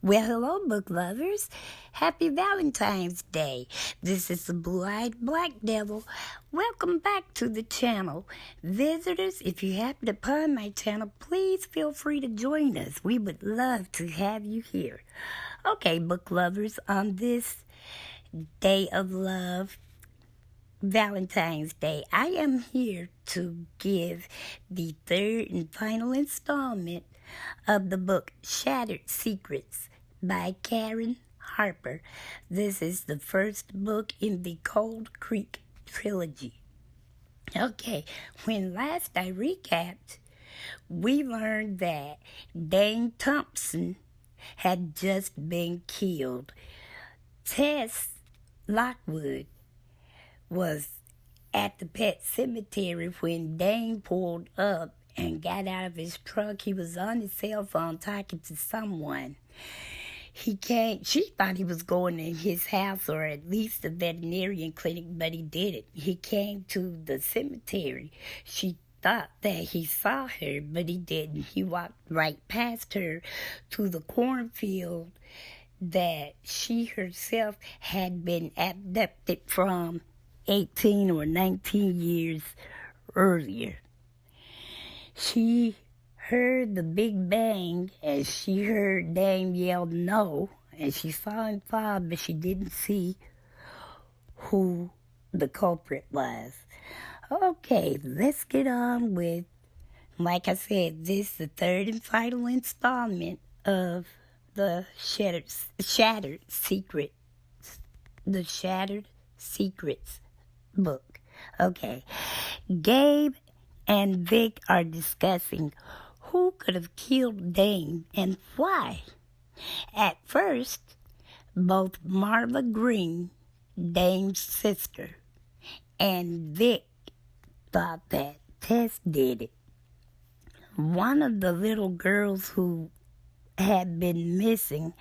Well, hello, book lovers. Happy Valentine's Day. This is the Blue-Eyed Black Devil. Welcome back to the channel. Visitors, if you happen upon my channel, please feel free to join us. We would love to have you here. Okay, book lovers, on this day of love, Valentine's Day, I am here to give the third and final installment of the book Shattered Secrets by Karen Harper. This is the first book in the Cold Creek trilogy. Okay, when last I recapped, we learned that Dane Thompson had just been killed. Tess Lockwood was at the pet cemetery when Dane pulled up and got out of his truck. He was on his cell phone talking to someone. She thought he was going to his house or at least a veterinarian clinic, but he didn't. He came to the cemetery. She thought that he saw her, but he didn't. He walked right past her to the cornfield that she herself had been abducted from 18 or 19 years earlier. She heard the big bang as she heard Dame yell no, and she saw him fall, but she didn't see who the culprit was. Okay, let's get on with, like I said, this is the third and final installment of the Shattered Secrets book. Okay, Gabe and Vic are discussing who could have killed Dane and why. At first, both Marva Green, Dane's sister, and Vic thought that Tess did it. One of the little girls who had been missing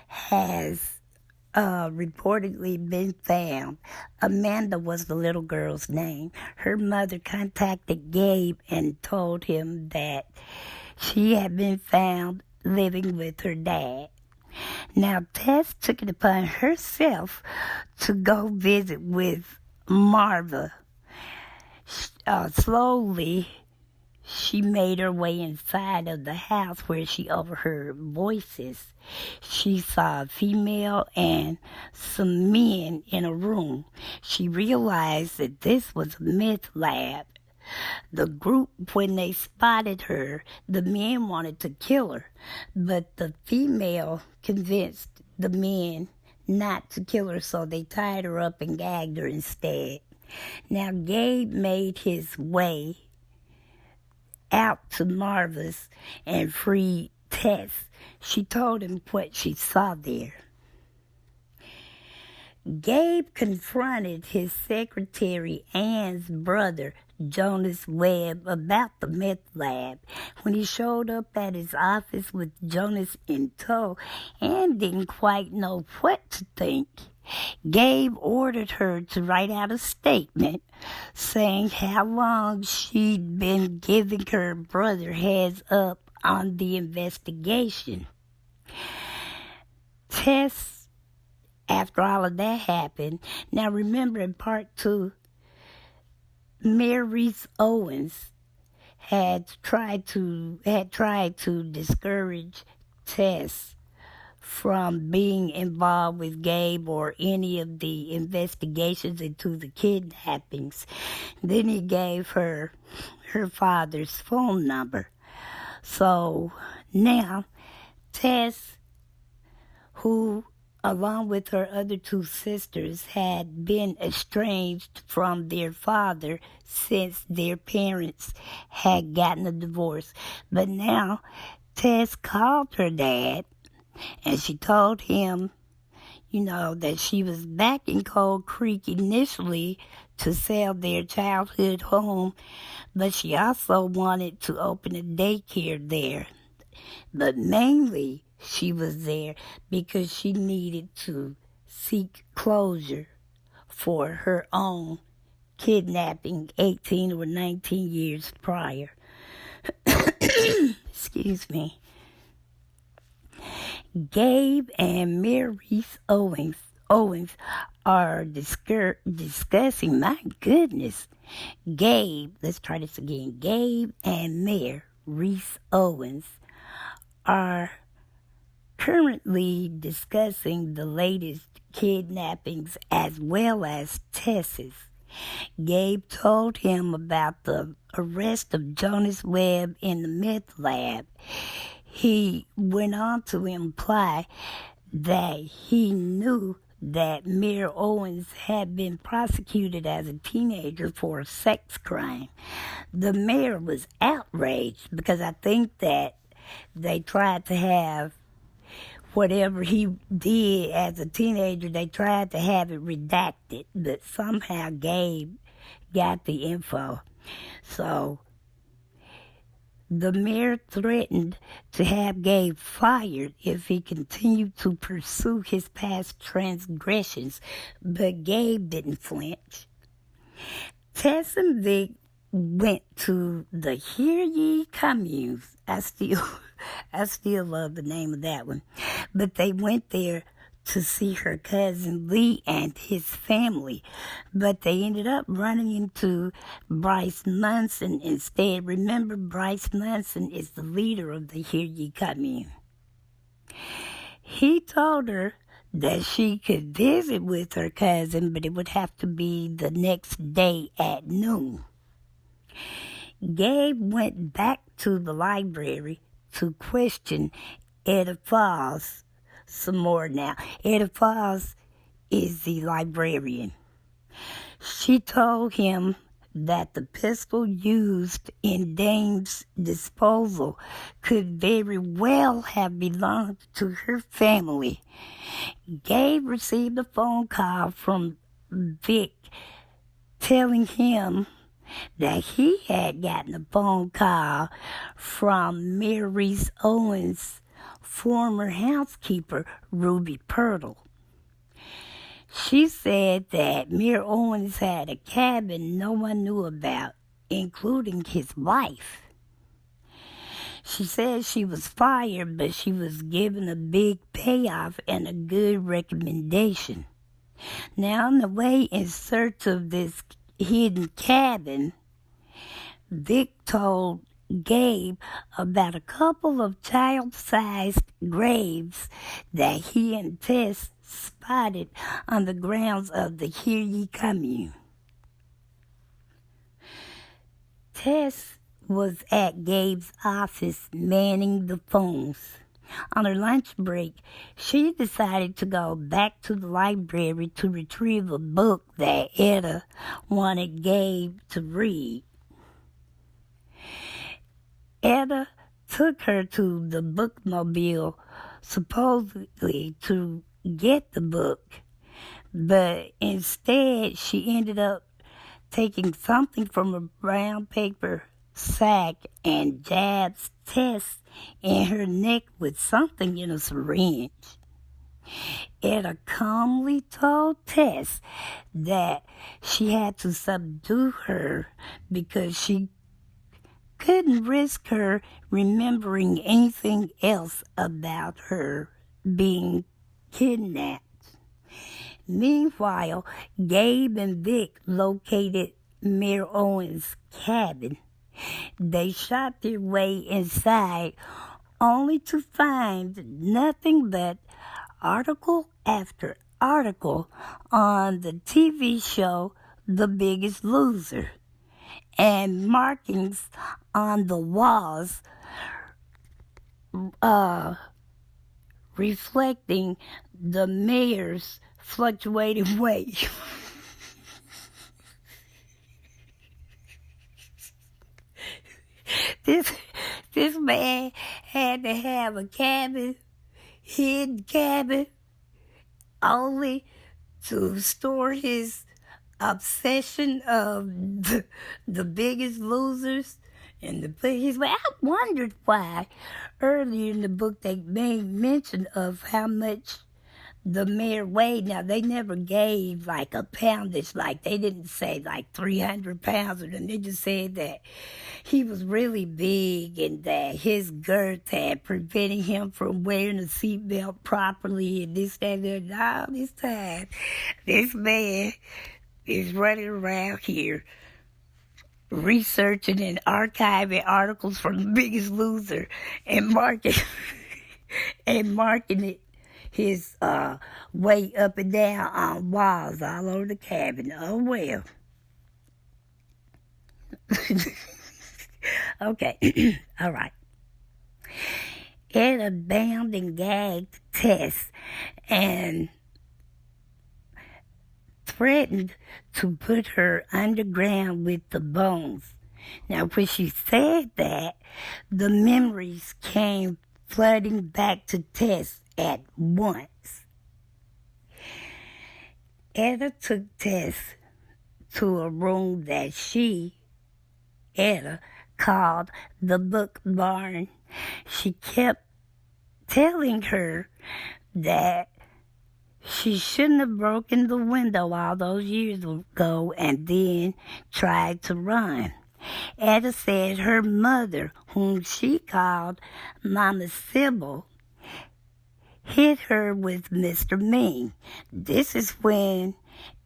has reportedly been found. Amanda was the little girl's name. Her mother contacted Gabe and told him that she had been found living with her dad. Now, Tess took it upon herself to go visit with Marva. Slowly, she made her way inside of the house where she overheard voices. She saw a female and some men in a room. She realized that this was a meth lab. The group, when they spotted her, the men wanted to kill her, but the female convinced the men not to kill her, so they tied her up and gagged her instead. Now, Gabe made his way out to Marva's and freed Tess. She told him what she saw there. Gabe confronted his secretary Ann's brother, Jonas Webb, about the meth lab. When he showed up at his office with Jonas in tow, Ann didn't quite know what to think. Gabe ordered her to write out a statement saying how long she'd been giving her brother heads up on the investigation. Tess, after all of that happened, now remember in part 2, Maurice Owens had tried to discourage Tess from being involved with Gabe or any of the investigations into the kidnappings. Then he gave her father's phone number. So now Tess, who along with her other 2 sisters had been estranged from their father since their parents had gotten a divorce. But now Tess called her dad and she told him, that she was back in Cold Creek initially to sell their childhood home, but she also wanted to open a daycare there. But mainly, she was there because she needed to seek closure for her own kidnapping 18 or 19 years prior. Excuse me. Gabe and Maurice Owens are discussing, my goodness. Let's try this again. Gabe and Mayor Reese Owens are currently discussing the latest kidnappings as well as Tess's. Gabe told him about the arrest of Jonas Webb in the meth lab. He went on to imply that he knew that Mayor Owens had been prosecuted as a teenager for a sex crime. The mayor was outraged because I think that they tried to have whatever he did as a teenager, they tried to have it redacted, but somehow Gabe got the info. So the mayor threatened to have Gabe fired if he continued to pursue his past transgressions, but Gabe didn't flinch. Tess and Vic went to the Hear Ye Communes. I still love the name of that one. But they went there to see her cousin Lee and his family. But they ended up running into Bryce Munson instead. Remember, Bryce Munson is the leader of the Hear Ye Commune. He told her that she could visit with her cousin, but it would have to be the next day at noon. Gabe went back to the library to question Etta Falls some more now. Etta Falls is the librarian. She told him that the pistol used in Dame's disposal could very well have belonged to her family. Gabe received a phone call from Vic telling him that he had gotten a phone call from Maurice Owens' former housekeeper, Ruby Purtle. She said that Mayor Owens had a cabin no one knew about, including his wife. She said she was fired, but she was given a big payoff and a good recommendation. Now, on the way in search of this hidden cabin, Vic told Gabe about a couple of child-sized graves that he and Tess spotted on the grounds of the Hear Ye Commune. Tess was at Gabe's office manning the phones. On her lunch break, she decided to go back to the library to retrieve a book that Etta wanted Gabe to read. Etta took her to the bookmobile, supposedly to get the book, but instead she ended up taking something from a brown paper sack and jabs Tess in her neck with something in a syringe. Etta calmly told Tess that she had to subdue her because she couldn't risk her remembering anything else about her being kidnapped. Meanwhile, Gabe and Vic located Mayor Owens' cabin. They shot their way inside, only to find nothing but article after article on the TV show The Biggest Loser, and markings on the walls reflecting the mayor's fluctuating weight. This man had to have a cabin, hidden cabin, only to store his obsession of the biggest losers and the biggest. Well, I wondered why earlier in the book they made mention of how much the mere weight. Now, they never gave like a poundage, like they didn't say like 300 pounds, and they just said that he was really big and that his girth had prevented him from wearing a seatbelt properly and this, that, and all this time. This man is running around here researching and archiving articles from The Biggest Loser and marketing it his weight up and down on walls all over the cabin. Oh, well. Okay. All right. Etta bound and gagged Tess and threatened to put her underground with the bones. Now, when she said that, the memories came flooding back to Tess at once. Etta took Tess to a room that Etta, called the book barn. She kept telling her that she shouldn't have broken the window all those years ago and then tried to run. Etta said her mother, whom she called Mama Sybil, hit her with Mr. Mean. This is when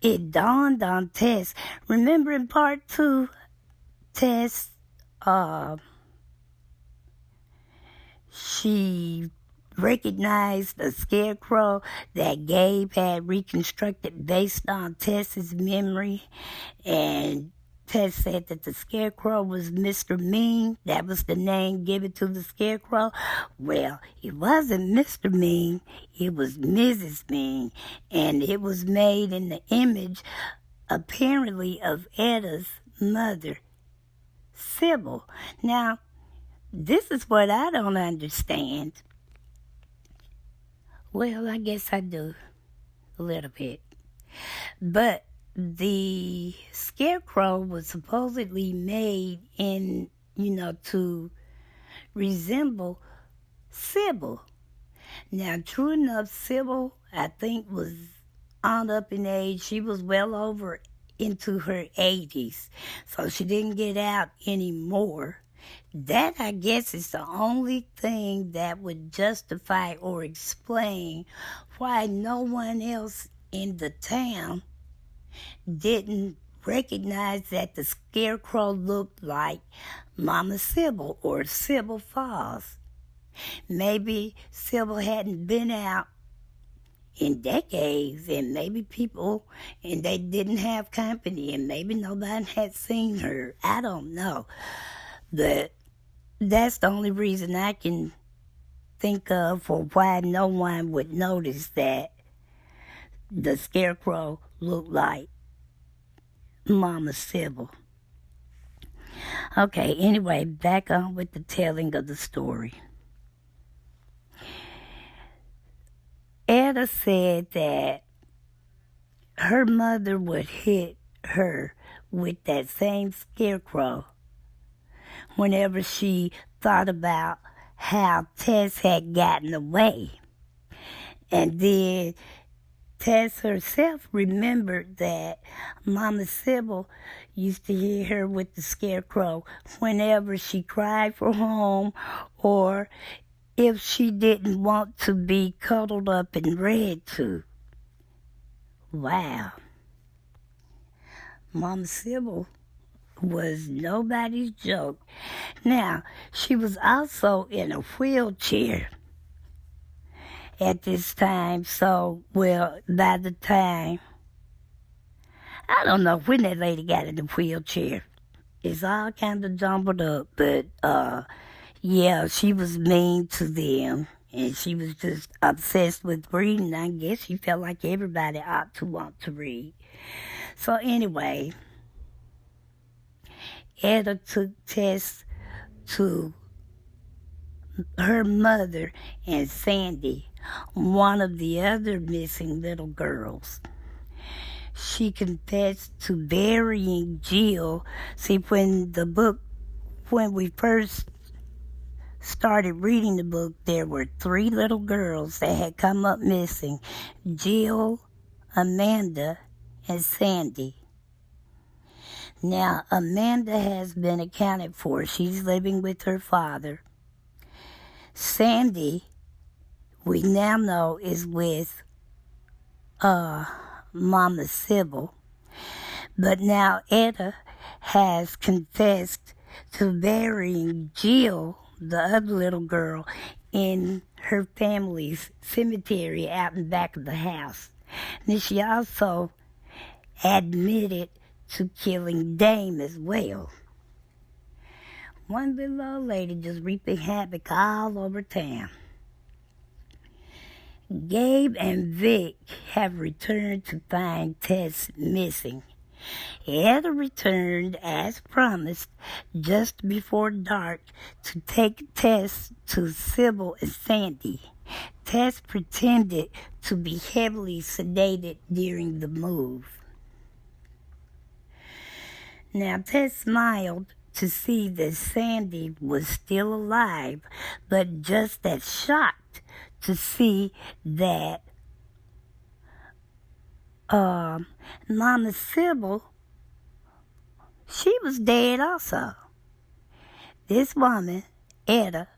it dawned on Tess. Remember in part 2, Tess, she recognized a scarecrow that Gabe had reconstructed based on Tess's memory, and Tess said that the scarecrow was Mr. Mean. That was the name given to the scarecrow. Well, it wasn't Mr. Mean, it was Mrs. Mean, and it was made in the image, apparently, of Etta's mother, Sybil. Now, this is what I don't understand. Well, I guess I do, a little bit. But the scarecrow was supposedly made in, to resemble Sybil. Now, true enough, Sybil, I think, was on up in age. She was well over into her 80s, so she didn't get out anymore. That, I guess, is the only thing that would justify or explain why no one else in the town didn't recognize that the scarecrow looked like Mama Sybil or Sybil Falls. Maybe Sybil hadn't been out in decades, and maybe people, and they didn't have company, and maybe nobody had seen her. I don't know. But that's the only reason I can think of for why no one would notice that the scarecrow looked like Mama Sybil. Okay, anyway, back on with the telling of the story. Etta said that her mother would hit her with that same scarecrow whenever she thought about how Tess had gotten away. And then Tess herself remembered that Mama Sybil used to hit her with the scarecrow whenever she cried for home, or if she didn't want to be cuddled up and read to. Wow. Mama Sybil was nobody's joke. Now, she was also in a wheelchair at this time, so, well, by the time, I don't know when that lady got in the wheelchair. It's all kind of jumbled up, but, yeah, she was mean to them, and she was just obsessed with reading. I guess she felt like everybody ought to want to read. So anyway, Etta took Tess to her mother and Sandy, one of the other missing little girls. She confessed to burying Jill. See, when we first started reading the book, there were 3 little girls that had come up missing: Jill, Amanda, and Sandy. Now, Amanda has been accounted for. She's living with her father. Sandy, we now know, is with Mama Sybil. But now Etta has confessed to burying Jill, the other little girl, in her family's cemetery out in back of the house. And she also admitted to killing Dame as well. One little old lady just reaping havoc all over town. Gabe and Vic have returned to find Tess missing. Etta returned as promised just before dark to take Tess to Sybil and Sandy. Tess pretended to be heavily sedated during the move. Now, Tess smiled to see that Sandy was still alive, but just as shocked to see that Mama Sybil, she was dead also. This woman, Etta,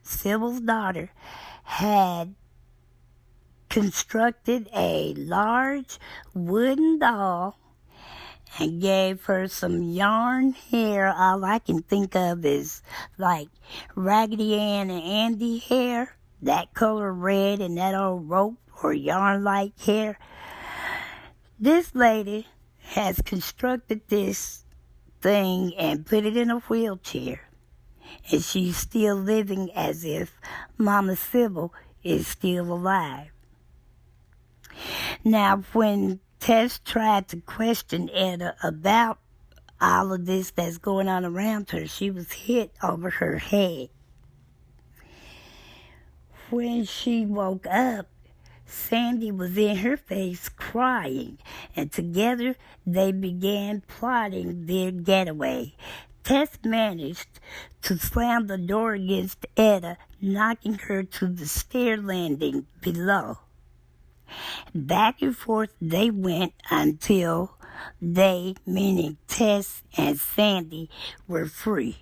Sybil's daughter, had constructed a large wooden doll and gave her some yarn hair. All I can think of is like Raggedy Ann and Andy hair, that color red, and that old rope or yarn-like hair. This lady has constructed this thing and put it in a wheelchair. And she's still living as if Mama Sybil is still alive. Now, when Tess tried to question Etta about all of this that's going on around her, she was hit over her head. When she woke up, Sandy was in her face crying, and together they began plotting their getaway. Tess managed to slam the door against Etta, knocking her to the stair landing below. Back and forth they went until they, meaning Tess and Sandy, were free.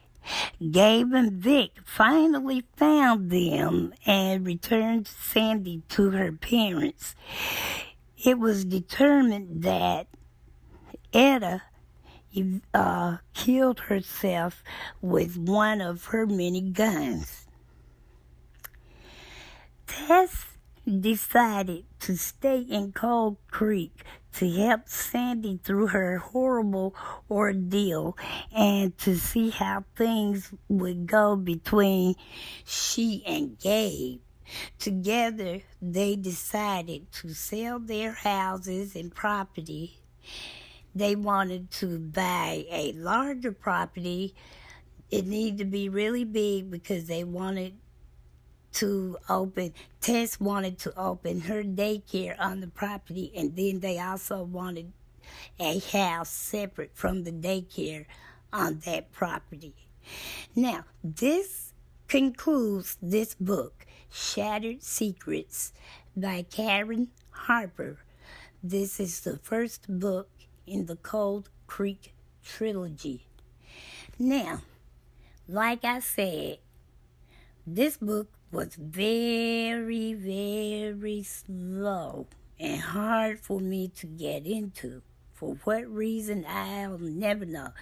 Gabe and Vic finally found them and returned Sandy to her parents. It was determined that Etta killed herself with one of her many guns. Tess decided to stay in Cold Creek to help Sandy through her horrible ordeal and to see how things would go between she and Gabe. Together, they decided to sell their houses and property. They wanted to buy a larger property. It needed to be really big because they wanted to open, Tess wanted to open her daycare on the property, and then they also wanted a house separate from the daycare on that property. Now, this concludes this book, Shattered Secrets by Karen Harper. This is the first book in the Cold Creek trilogy. Now, like I said, this book was very, very slow and hard for me to get into. For what reason, I'll never know.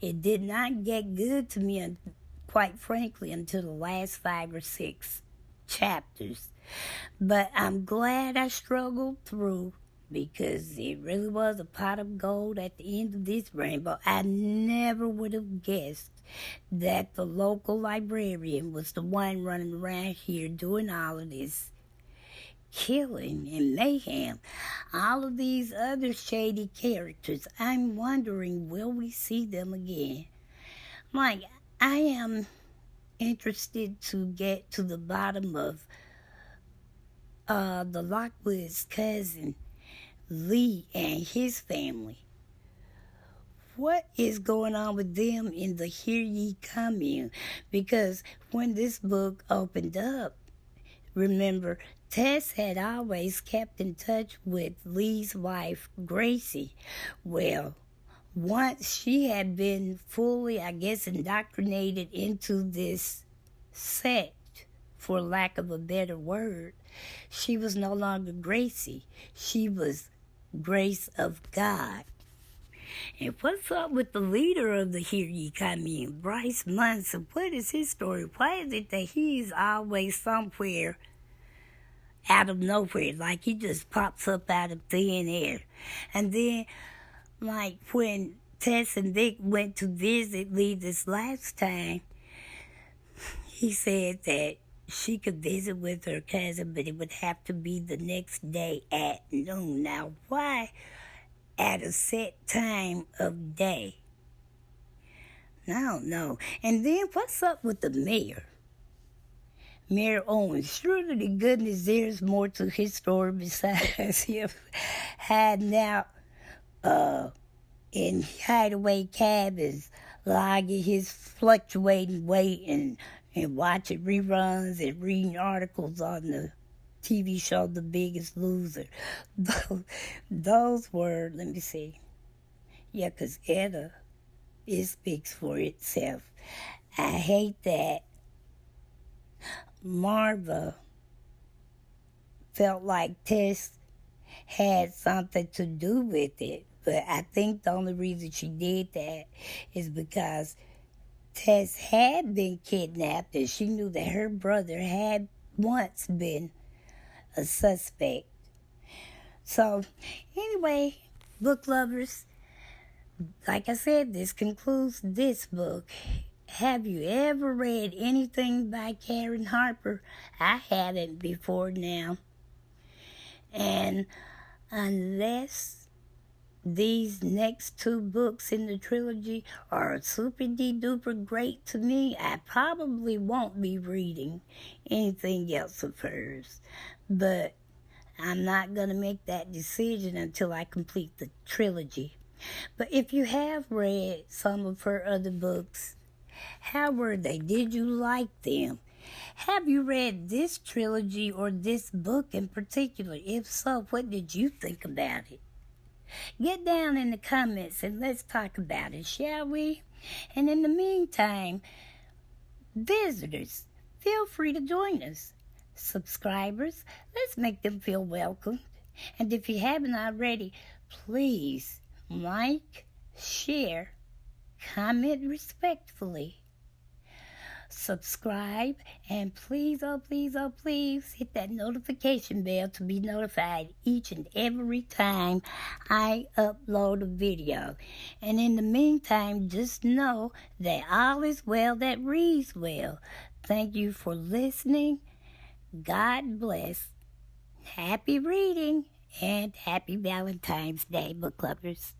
It did not get good to me, quite frankly, until the last 5 or 6 chapters. But I'm glad I struggled through, because it really was a pot of gold at the end of this rainbow. I never would have guessed that the local librarian was the one running around here doing all of this killing and mayhem. All of these other shady characters, I'm wondering, will we see them again? Like, I am interested to get to the bottom of the Lockwood's cousin, Lee, and his family. what is going on with them in the Hear Ye commune? Because when this book opened up, remember, Tess had always kept in touch with Lee's wife, Gracie. Well, once she had been fully, I guess, indoctrinated into this sect, for lack of a better word, she was no longer Gracie. She was Grace of God. And what's up with the leader of the Hear Ye commune, Bryce Munson? What is his story? Why is it that he's always somewhere out of nowhere, like he just pops up out of thin air? And then, like when Tess and Vic went to visit Lee this last time, he said that she could visit with her cousin, but it would have to be the next day at noon. Now, why at a set time of day? I don't know. And then what's up with the mayor? Mayor Owens. Surely to goodness there's more to his story besides him hiding out in hideaway cabins, logging his fluctuating weight and watching reruns and reading articles on the TV show The Biggest Loser. Those were, let me see. Yeah, because Etta, it speaks for itself. I hate that Marva felt like Tess had something to do with it. But I think the only reason she did that is because Tess had been kidnapped and she knew that her brother had once been a suspect. So, anyway, book lovers, like I said, this concludes this book. Have you ever read anything by Karen Harper? I haven't before now. And unless these next two books in the trilogy are super duper great to me, I probably won't be reading anything else of hers. But I'm not going to make that decision until I complete the trilogy. But if you have read some of her other books, how were they? Did you like them? Have you read this trilogy or this book in particular? If so, what did you think about it? Get down in the comments and let's talk about it, shall we? And in the meantime, visitors, feel free to join us. Subscribers, let's make them feel welcome. And if you haven't already, please like, share, comment respectfully. Subscribe, and please, oh please, oh please, hit that notification bell to be notified each and every time I upload a video. And in the meantime, just know that all is well that reads well. Thank you for listening. God bless. Happy reading and happy Valentine's Day, book lovers.